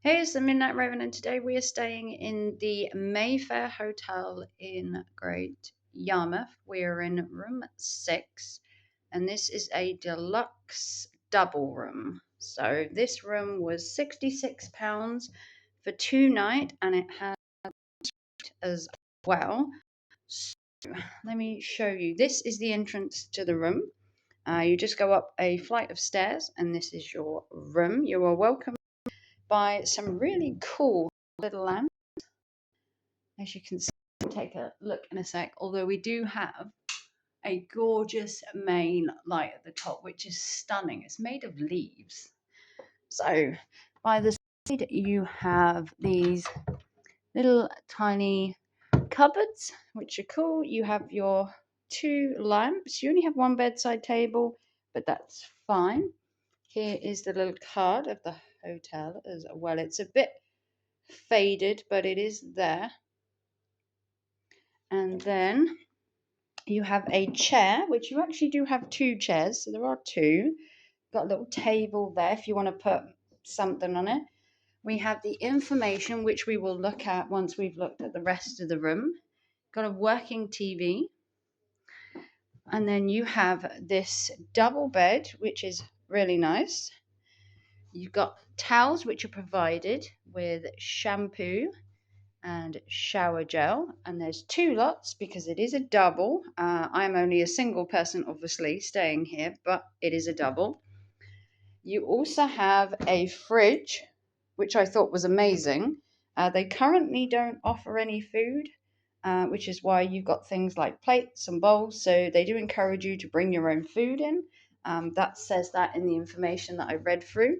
Hey, it's the Midnight Raven, and today we are staying in the Mayfair Hotel in Great Yarmouth. We are in room 6, and this is a deluxe double room. So this room was £66 for 2 nights, and it had as well. So let me show you. This is the entrance to the room. You just go up a flight of stairs, and this is your room. You are welcome by some really cool little lamps. As you can see, take a look in a sec, although we do have a gorgeous main light at the top, which is stunning. It's made of leaves. So by the side, you have these little tiny cupboards, which are cool. You have your 2 lamps. You only have one bedside table, but that's fine. Here is the little card of the hotel as well. It's a bit faded, but it is there. And then you have a chair, which you actually do have 2 chairs, so there are 2. Got a little table there if you want to put something on it. We have the information, which we will look at once we've looked at the rest of the room. Got a working TV. And then you have this double bed, which is really nice. You've got towels, which are provided with shampoo and shower gel, and there's 2 lots because it is a double. I'm only a single person obviously staying here, but it is a double. You also have a fridge, which I thought was amazing. They currently don't offer any food, which is why you've got things like plates and bowls, so they do encourage you to bring your own food in. That says that in the information that I read through.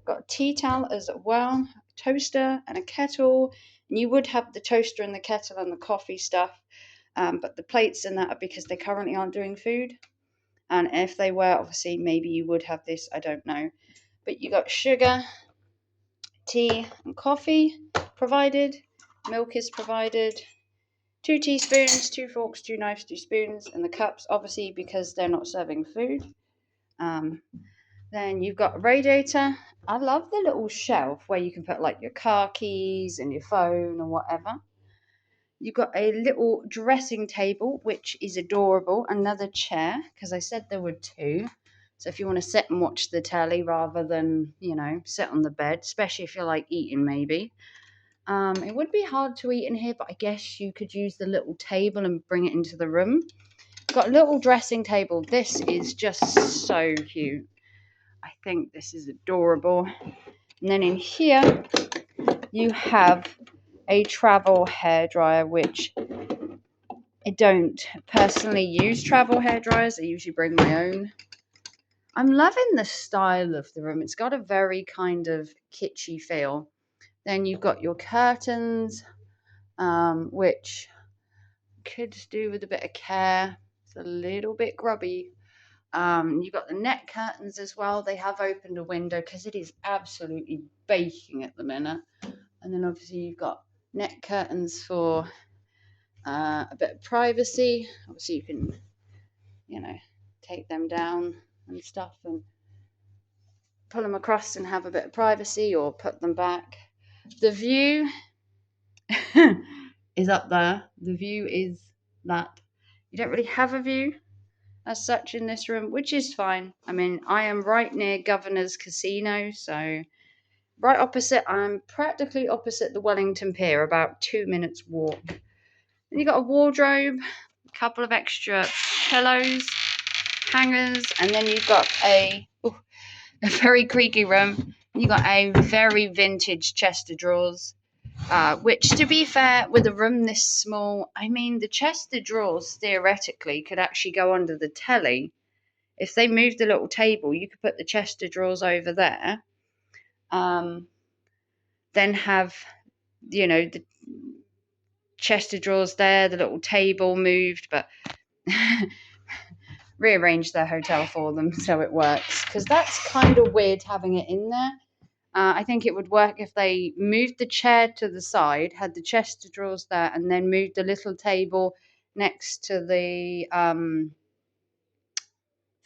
Got a tea towel as well, a toaster and a kettle. And you would have the toaster and the kettle and the coffee stuff, but the plates and that are because they currently aren't doing food. And if they were, obviously, maybe you would have this, I don't know. But you got sugar, tea, and coffee provided. Milk is provided. 2 teaspoons, 2 forks, 2 knives, 2 spoons, and the cups, obviously, because they're not serving food. Then you've got a radiator. I love the little shelf where you can put like your car keys and your phone or whatever. You've got a little dressing table, which is adorable. Another chair, because I said there were 2. So if you want to sit and watch the telly rather than, sit on the bed, especially if you're like eating maybe. It would be hard to eat in here, but I guess you could use the little table and bring it into the room. Got a little dressing table. This is just so cute. I think this is adorable. And then in here, you have a travel hairdryer, which I don't personally use travel hairdryers. I usually bring my own. I'm loving the style of the room. It's got a very kind of kitschy feel. Then you've got your curtains, which could do with a bit of care. It's a little bit grubby. You've got the net curtains as well. They have opened a window because it is absolutely baking at the minute. And then obviously you've got net curtains for a bit of privacy. Obviously you can, take them down and stuff and pull them across and have a bit of privacy, or put them back. The view is up there. The view is that. You don't really have a view as such in this room, which is fine. I mean, I am right near Governor's Casino, so right opposite. I'm practically opposite the Wellington Pier, about 2 minutes walk. Then you got a wardrobe, a couple of extra pillows, hangers, and then you've got a very creaky room. You got a very vintage chest of drawers, which, to be fair, with a room this small, I mean, the chest of drawers theoretically could actually go under the telly. If they moved the little table, you could put the chest of drawers over there. Then have, the chest of drawers there, the little table moved, but rearrange their hotel for them so it works, because that's kind of weird having it in there. I think it would work if they moved the chair to the side, had the chest of drawers there, and then moved the little table next to the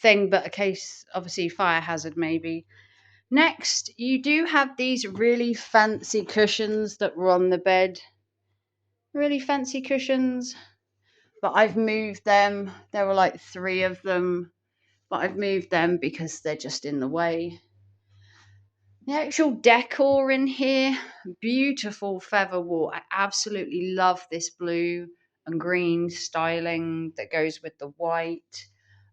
thing, but a case, obviously, fire hazard maybe. Next, you do have these really fancy cushions that were on the bed. Really fancy cushions. But I've moved them. There were like 3 of them. But I've moved them because they're just in the way. The actual decor in here, beautiful feather wall. I absolutely love this blue and green styling that goes with the white.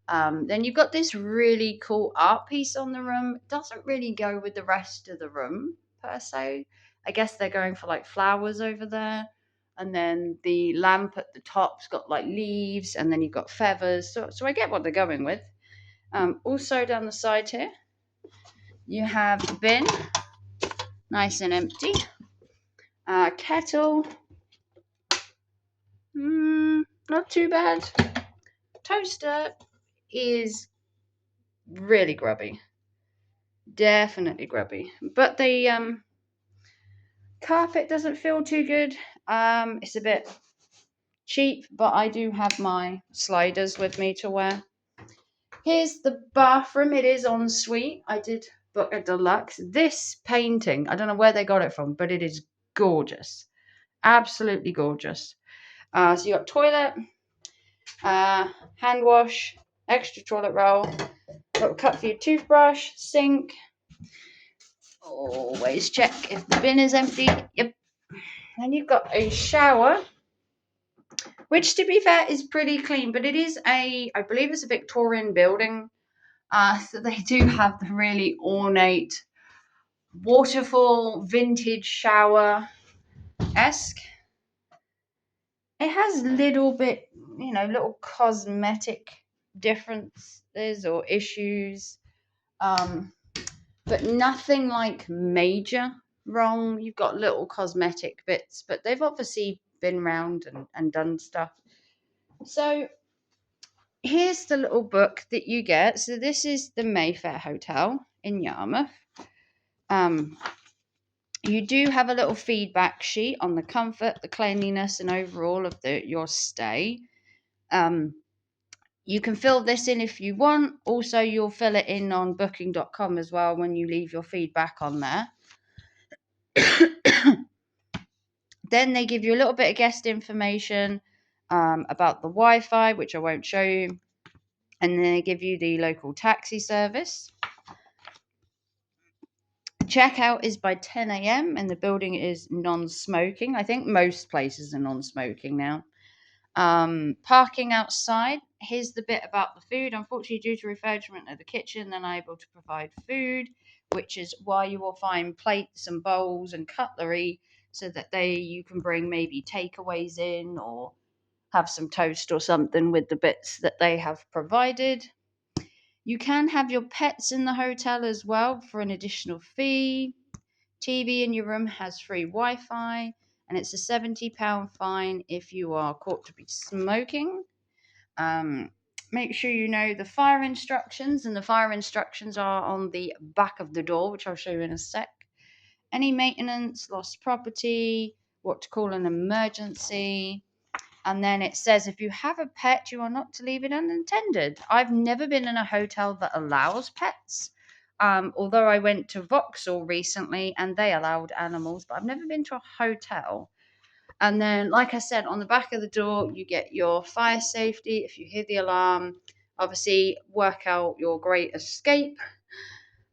Then you've got this really cool art piece on the room. It doesn't really go with the rest of the room per se. I guess they're going for like flowers over there. And then the lamp at the top's got like leaves, and then you've got feathers. So I get what they're going with. Also down the side here, you have the bin, nice and empty. Kettle, not too bad. Toaster is really grubby. Definitely grubby. But the carpet doesn't feel too good. It's a bit cheap, but I do have my sliders with me to wear. Here's the bathroom. It is en suite. I did book a deluxe. This painting, I don't know where they got it from, but it is gorgeous. Absolutely gorgeous. So you got toilet, hand wash, extra toilet roll, little cup for your toothbrush, sink. Always check if the bin is empty. Yep. And you've got a shower, which to be fair is pretty clean, but it is I believe it's a Victorian building. So they do have the really ornate waterfall vintage shower-esque. It has little cosmetic differences or issues, but nothing like major wrong. You've got little cosmetic bits, but they've obviously been round and done stuff. So here's the little book that you get. So this is the Mayfair Hotel in Yarmouth. You do have a little feedback sheet on the comfort, the cleanliness, and overall of your stay. You can fill this in if you want. Also, you'll fill it in on booking.com as well when you leave your feedback on there. Then they give you a little bit of guest information about the Wi-Fi, which I won't show you. And then they give you the local taxi service. Checkout is by 10 a.m. and the building is non-smoking. I think most places are non-smoking now. Parking outside. Here's the bit about the food. Unfortunately, due to refurbishment of the kitchen, they're unable to provide food, which is why you will find plates and bowls and cutlery so that you can bring maybe takeaways in or have some toast or something with the bits that they have provided. You can have your pets in the hotel as well for an additional fee. TV in your room has free Wi-Fi, and it's a £70 fine if you are caught to be smoking. Make sure you know the fire instructions, and the fire instructions are on the back of the door, which I'll show you in a sec. Any maintenance, lost property, what to call an emergency. And then it says if you have a pet, you are not to leave it unattended. I've never been in a hotel that allows pets. Although I went to Vauxhall recently and they allowed animals, but I've never been to a hotel. And then, like I said, on the back of the door, you get your fire safety. If you hear the alarm, obviously work out your great escape.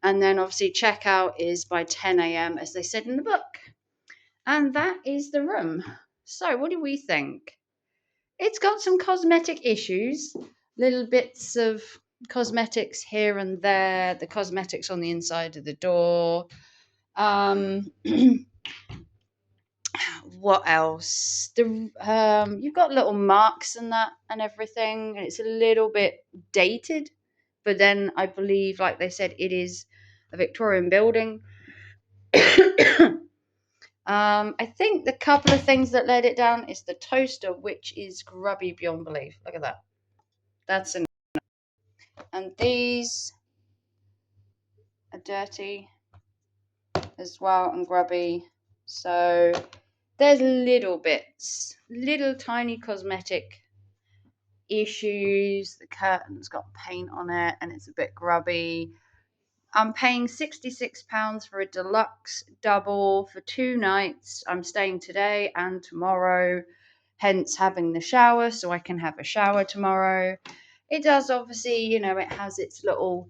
And then, obviously, checkout is by 10 a.m., as they said in the book. And that is the room. So, what do we think? It's got some cosmetic issues, little bits of cosmetics here and there, the cosmetics on the inside of the door. What else? You've got little marks and that and everything, and it's a little bit dated. But then I believe, like they said, it is a Victorian building. I think the couple of things that let it down is the toaster, which is grubby beyond belief. Look at that. That's enough. And these are dirty as well and grubby. So there's little bits, little tiny cosmetic issues. The curtain's got paint on it and it's a bit grubby. I'm paying £66 for a deluxe double for 2 nights. I'm staying today and tomorrow, hence having the shower, so I can have a shower tomorrow. It does obviously, it has its little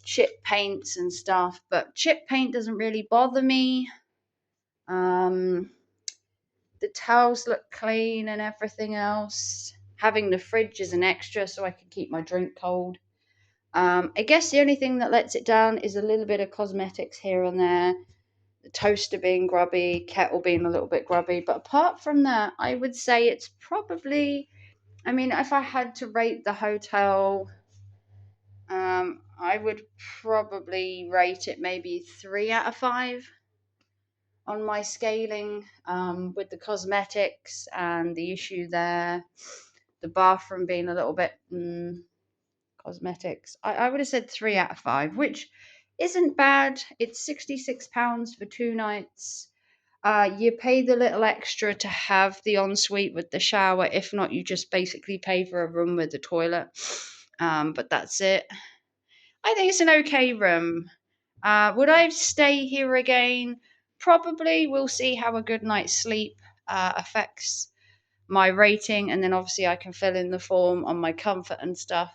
chip paints and stuff, but chip paint doesn't really bother me. Um, the towels look clean and everything else. Having the fridge is an extra so I can keep my drink cold. I guess the only thing that lets it down is a little bit of cosmetics here and there. The toaster being grubby, kettle being a little bit grubby. But apart from that, I would say it's probably, if I had to rate the hotel, I would probably rate it maybe 3 out of 5 on my scaling, with the cosmetics and the issue there. The bathroom being a little bit cosmetics. I would have said 3 out of 5, which isn't bad. It's £66 for 2 nights. You pay the little extra to have the ensuite with the shower. If not, you just basically pay for a room with a toilet. But that's it. I think it's an okay room. Would I stay here again? Probably. We'll see how a good night's sleep affects my rating, and then obviously I can fill in the form on my comfort and stuff.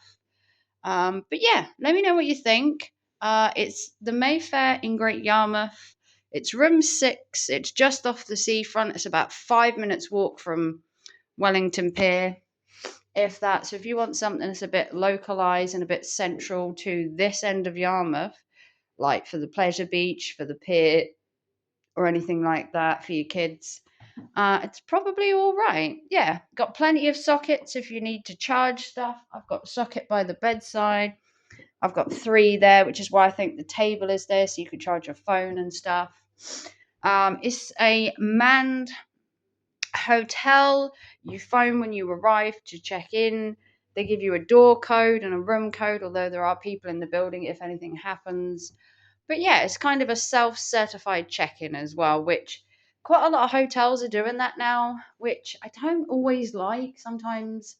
But yeah, let me know what you think. It's the Mayfair in Great Yarmouth. It's room 6. It's just off the seafront. It's about 5 minutes walk from Wellington Pier, if that. So if you want something that's a bit localized and a bit central to this end of Yarmouth, like for the pleasure beach, for the pier, or anything like that for your kids, it's probably all right. Yeah, got plenty of sockets if you need to charge stuff. I've got a socket by the bedside. I've got 3 there, which is why I think the table is there, so you can charge your phone and stuff. It's a manned hotel. You phone when you arrive to check in. They give you a door code and a room code, although there are people in the building if anything happens. But yeah, it's kind of a self-certified check-in as well, which quite a lot of hotels are doing that now, which I don't always like. Sometimes,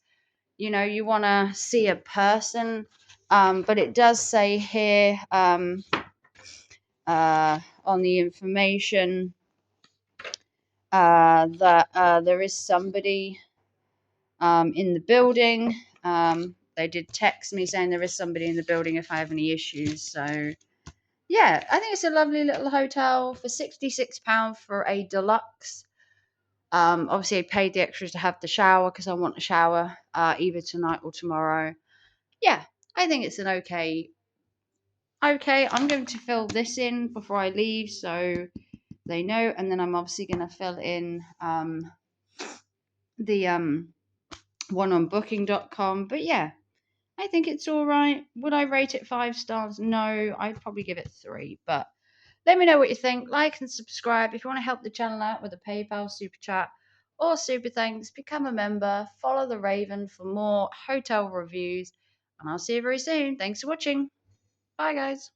you want to see a person, but it does say here, on the information, that there is somebody in the building. They did text me saying there is somebody in the building if I have any issues. So yeah, I think it's a lovely little hotel for £66 for a deluxe. Obviously, I paid the extras to have the shower because I want a shower either tonight or tomorrow. Yeah, I think it's an okay. Okay, I'm going to fill this in before I leave so they know, and then I'm obviously going to fill in the one on booking.com. But yeah, I think it's all right. Would I rate it 5 stars? No, I'd probably give it 3. But let me know what you think. Like and subscribe. If you want to help the channel out with a PayPal, Super Chat, or Super Thanks, become a member. Follow the Raven for more hotel reviews. And I'll see you very soon. Thanks for watching. Bye, guys.